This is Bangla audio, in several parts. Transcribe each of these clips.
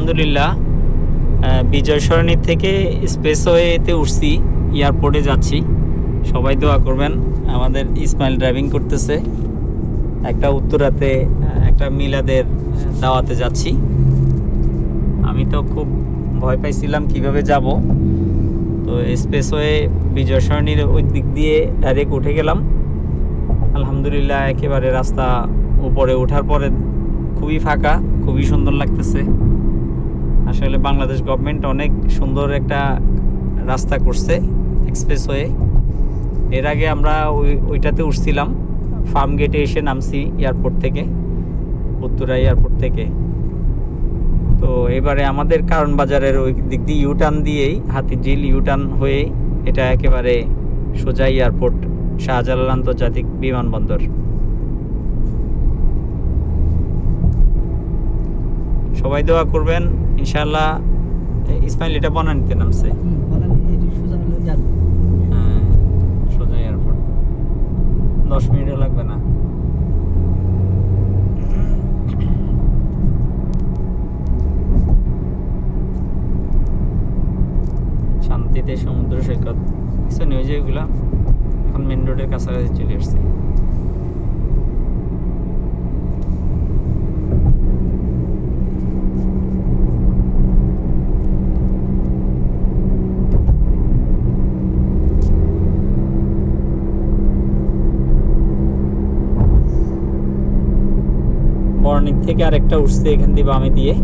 আলহামদুলিল্লাহ বিজয় সরণি থেকে স্পেসওয়েতে উঠছি, এয়ারপোর্টে যাচ্ছি। সবাই দোয়া করবেন। আমাদের ইসমাইল ড্রাইভিং করতেছে। একটা উত্তরাতে একটা মিলাদের দাওয়াতে যাচ্ছি। আমি তো খুব ভয় পাইছিলাম কিভাবে যাব, তো স্পেসওয়ে বিজয় সরণির ওই দিক দিয়ে ডাইরেক্ট উঠে গেলাম। আলহামদুলিল্লাহ একেবারে রাস্তা উপরে ওঠার পরে খুবই ফাঁকা, খুবই সুন্দর লাগতেছে। আসলে বাংলাদেশ গভর্নমেন্ট অনেক সুন্দর একটা রাস্তা করছে এক্সপ্রেসওয়ে। এর আগে আমরা ওইটাতে উঠছিলাম, ফার্ম গেটে এসে নামছি এয়ারপোর্ট থেকে, উত্তরা এয়ারপোর্ট থেকে। তো এবারে আমাদের কারণ বাজারের ওই দিক দিয়ে ইউটার্ন দিয়েই, হাতিঝিল ইউটার্ন হয়ে এটা একেবারে সোজা এয়ারপোর্ট, শাহজালাল আন্তর্জাতিক বিমানবন্দর। সবাই দোয়া করবেন ইনশাআল্লাহ। ইসমাইল এটা বনানীতে নামছে, হ্যাঁ সোজা এয়ারপোর্ট, 10 মিনিটও লাগবে না। শান্তিতে সমুদ্র সৈকত কিছু নিয়ে যে ওইগুলা এখন মেন রোডের কাছাকাছি চলে আসছে। বর্ণিক থেকে আরেকটা উঠছে এখান দিয়ে বামে দিয়ে।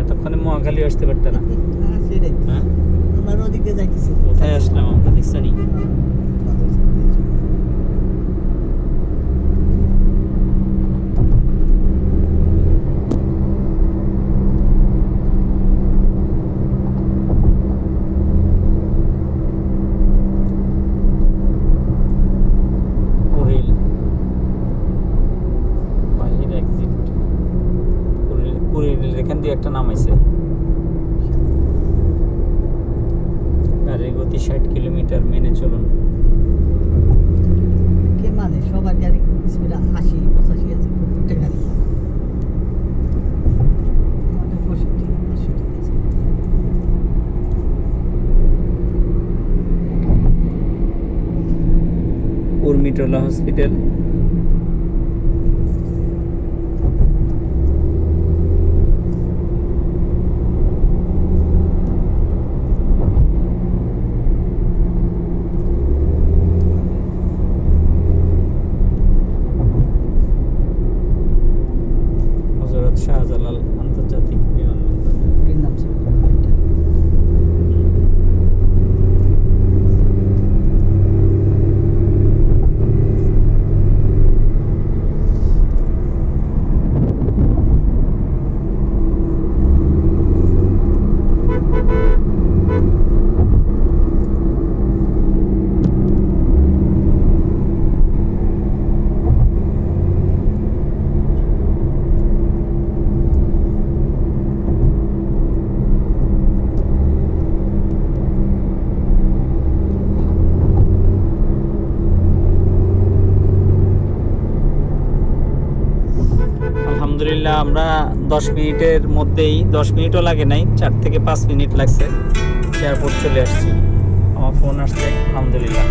এতক্ষণে মহাখালী আসতে পারত না। কোথায় আসলাম আমরা, দেখছো নি? এখান দিয়ে একটা নামাইছে। গাড়ির গতি 60 কিলোমিটার মেনে চলুন। কে মানে সবার গাড়ি স্পিড 80 85 আছে প্রত্যেকটা গাড়ি। আমাদের 65 80 আছে। উর্মিটোলা হসপিটাল। শাহজালাল আন্তর্জাতিক বিমানবন্দর। আলহামদুলিল্লাহ আমরা 10 মিনিটের মধ্যেই, 10 মিনিটও লাগে নাই, 4 থেকে 5 মিনিট লাগছে, এয়ারপোর্ট চলে আসছি। আমার ফোন আসছে, আলহামদুলিল্লাহ।